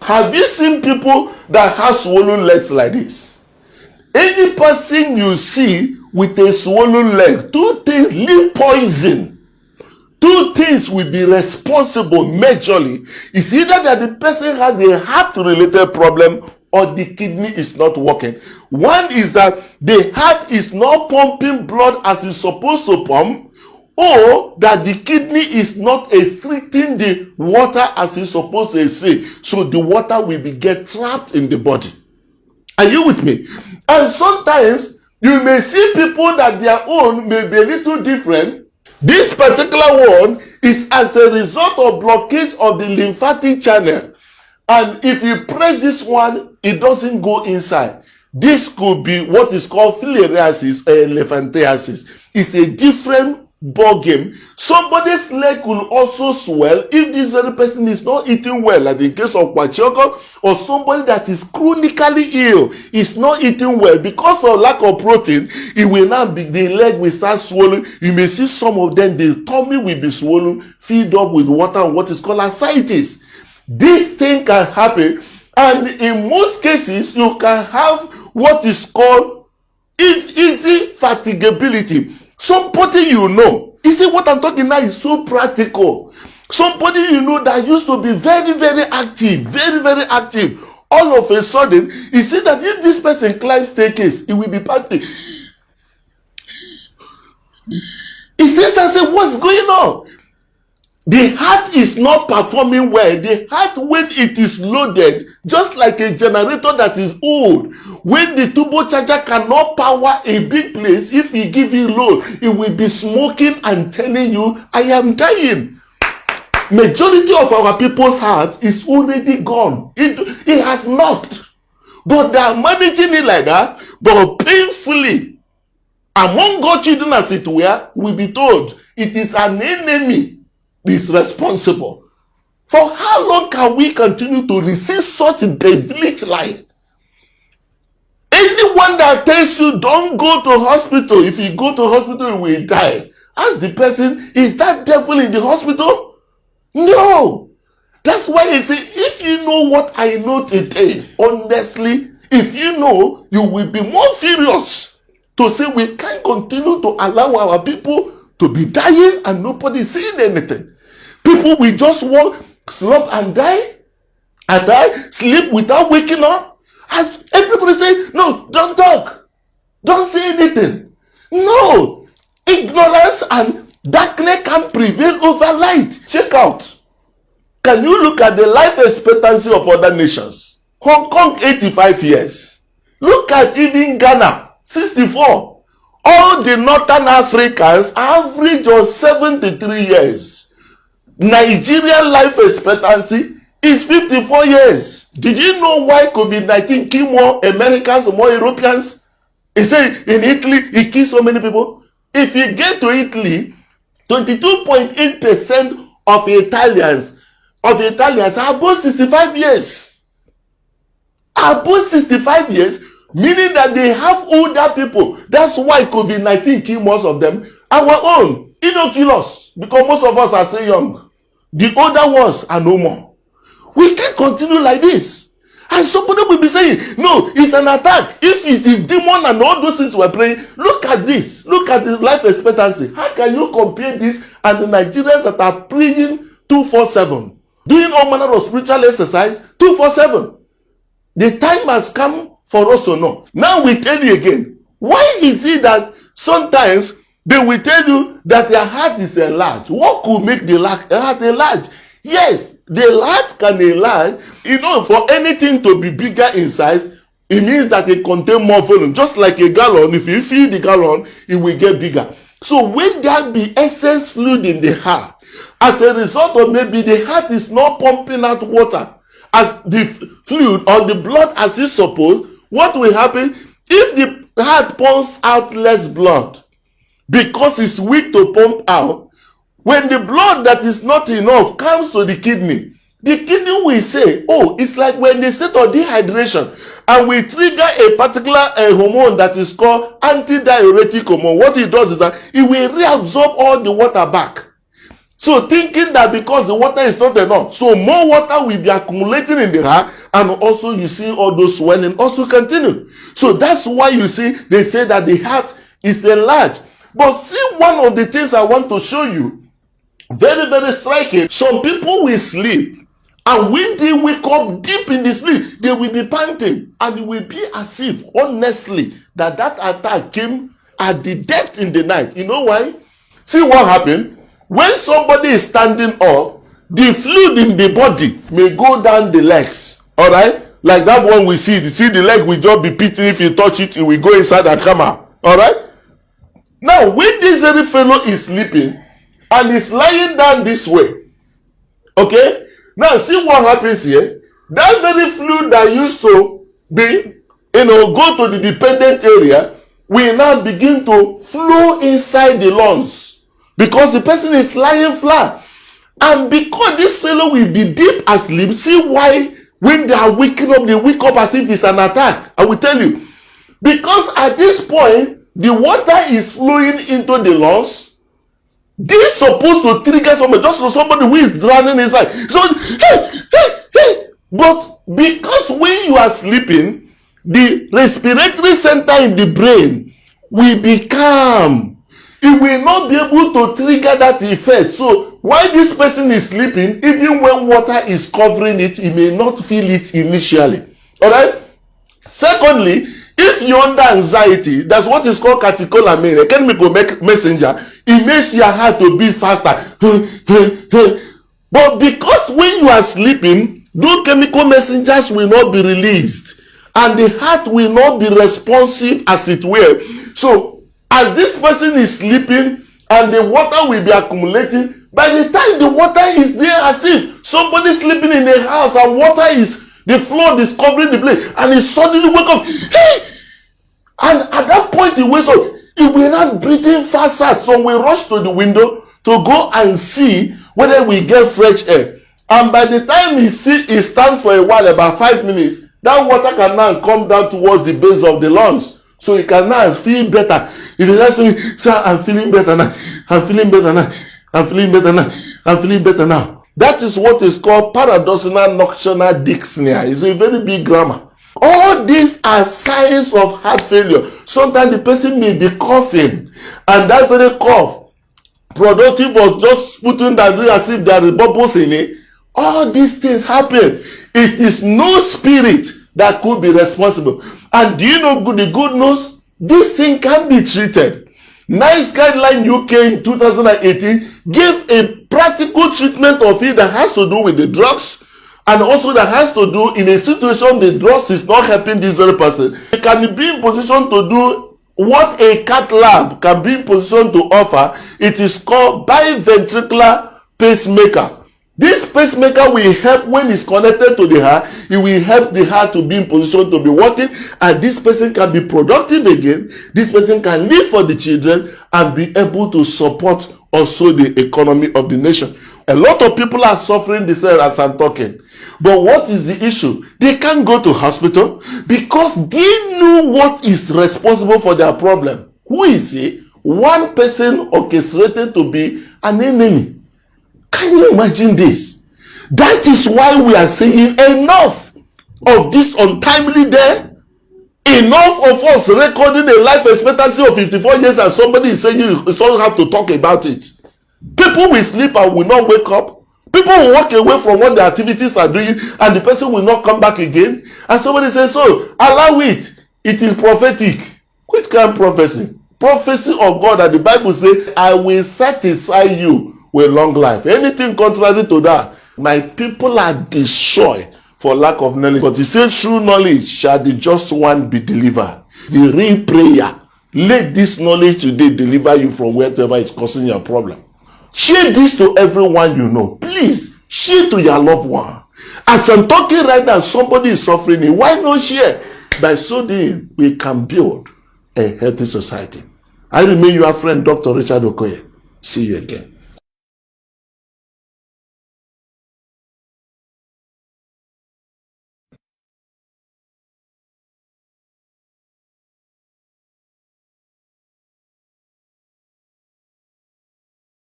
Have you seen people that have swollen legs like this? Any person you see with a swollen leg, two things, leave poison. Two things will be responsible majorly. It's either that the person has a heart-related problem or the kidney is not working. One is that the heart is not pumping blood as it's supposed to pump, or that the kidney is not restricting the water as it's supposed to restrict. So the water will be get trapped in the body. Are you with me? And sometimes you may see people that their own may be a little different. This particular one is as a result of blockage of the lymphatic channel. And if you press this one, it doesn't go inside. This could be what is called filariasis or elephantiasis. It's a different ball game. Somebody's leg will also swell if this other person is not eating well, like in case of Kwachiogo, or somebody that is chronically ill is not eating well because of lack of protein. It will not be, the leg will start swollen. You may see some of them, the tummy will be swollen, filled up with water and what is called ascites. This thing can happen, and in most cases you can have what is called easy fatigability. Somebody you know, you see what I'm talking now is so practical. Somebody you know that used to be very, very active, very, very active. All of a sudden, you see that if this person climbs staircase, it will be panting. He says, I said, what's going on? The heart is not performing well. The heart, when it is loaded, just like a generator that is old, when the turbocharger cannot power a big place, if you give it load, it will be smoking and telling you, I am dying. Majority of our people's heart is already gone. It has knocked. But they are managing it like that, but painfully. Among God's children, as it were, will be told, it is an enemy is responsible. For how long can we continue to receive such a devilish life? Anyone that tells you don't go to hospital, if you go to hospital you will die, ask the person, is that devil in the hospital? No. That's why I say, if you know what I know today, honestly, if you know, you will be more furious to say we can't continue to allow our people to be dying and nobody saying anything. People will just walk, slump and die, sleep without waking up. As everybody say, no, don't talk. Don't say anything. No. Ignorance and darkness can prevail over light. Check out. Can you look at the life expectancy of other nations? Hong Kong, 85 years. Look at even Ghana, 64. All the Northern Africans average of 73 years. Nigerian life expectancy is 54 years. Did you know why COVID-19 killed more Americans, more Europeans? He said in Italy, it killed so many people. If you get to Italy, 22.8% of Italians are above 65 years. Above 65 years, meaning that they have older people. That's why COVID-19 killed most of them. Our own, it don't kill us because most of us are still young. The older ones are no more. We can't continue like this. And somebody will be saying, no, it's an attack. If it's the demon and all those things we're praying, look at this. Look at the life expectancy. How can you compare this and the Nigerians that are praying 247, doing all manner of spiritual exercise 247? The time has come for us to know. Now we tell you again, why is it that sometimes they will tell you that their heart is enlarged? What could make the heart enlarged? Yes, the heart can enlarge. You know, for anything to be bigger in size, it means that it contains more volume. Just like a gallon, if you fill the gallon, it will get bigger. So when there be excess fluid in the heart, as a result of maybe the heart is not pumping out water as the fluid or the blood as it's supposed, what will happen? If the heart pumps out less blood, because it's weak to pump out, when the blood that is not enough comes to the kidney will say, oh, it's like when they state of dehydration and we trigger a particular hormone that is called antidiuretic hormone. What it does is that it will reabsorb all the water back. So thinking that because the water is not enough, so more water will be accumulating in the heart, and also you see all those swelling also continue. So that's why you see they say that the heart is enlarged. But see, one of the things I want to show you, very, very striking. Some people will sleep, and when they wake up deep in the sleep, they will be panting, and it will be as if, honestly, that attack came at the depth in the night. You know why? See what happened? When somebody is standing up, the fluid in the body may go down the legs. All right? Like that one we see. You see the leg will just be pitching. If you touch it, it will go inside and come out. All right? Now, when this very fellow is sleeping and is lying down this way, okay? Now, see what happens here. That very fluid that used to be, go to the dependent area, will now begin to flow inside the lungs. Because the person is lying flat. And because this fellow will be deep asleep, see why when they are waking up, they wake up as if it's an attack. I will tell you. Because at this point, the water is flowing into the lungs. This is supposed to trigger somebody, just for somebody who is drowning inside. So, hey. But because when you are sleeping, the respiratory center in the brain will be calm. It will not be able to trigger that effect. So while this person is sleeping, even when water is covering it, he may not feel it initially. All right? Secondly, if you're under anxiety, that's what is called catecholamine, a chemical messenger. It makes your heart to beat faster. But because when you are sleeping, those chemical messengers will not be released, and the heart will not be responsive as it were. So as this person is sleeping and the water will be accumulating, by the time the water is there, as if somebody sleeping in a house and water is, the flood is covering the place, and he suddenly wake up, hey! And at that point he wakes up, he will not breathe in fast. So we rush to the window to go and see whether we get fresh air. And by the time he stands for a while, about 5 minutes, that water can now come down towards the base of the lungs. So he can now feel better. If you ask me, sir, I'm feeling better now. I'm feeling better now. I'm feeling better now. I'm feeling better now. That is what is called paradoxal nocturnal dyspnea. It's a very big grammar. All these are signs of heart failure. Sometimes the person may be coughing, and that very cough, productive of just putting that as if there are bubbles in it. All these things happen. It is no spirit that could be responsible. And do you know the good news? This thing can be treated. NICE Guideline UK in 2018 gave a practical treatment of it that has to do with the drugs, and also that has to do in a situation the drugs is not helping this very person. It can be in position to do what a cath lab can be in position to offer. It is called biventricular pacemaker. This pacemaker will help when it's connected to the heart. It will help the heart to be in position to be working, and this person can be productive again. This person can live for the children and be able to support also the economy of the nation. A lot of people are suffering this as I'm talking. But what is the issue? They can't go to hospital because they know what is responsible for their problem. Who is it? One person orchestrated to be an enemy. Can you imagine this? That is why we are saying enough of this untimely death. Enough of us recording a life expectancy of 54 years and somebody is saying you don't have to talk about it. People will sleep and will not wake up. People will walk away from what their activities are doing and the person will not come back again. And somebody says, so allow it. It is prophetic. Which kind of prophecy? Prophecy of God that the Bible says, I will satisfy you with long life. Anything contrary to that, my people are destroyed for lack of knowledge. But he says, through knowledge shall the just one be delivered. The real prayer, let this knowledge today deliver you from wherever it's causing your problem. Share this to everyone you know. Please, share to your loved one. As I'm talking right now, somebody is suffering. Why not share? By so doing, we can build a healthy society. I remain your friend, Dr. Richard Okoye. See you again.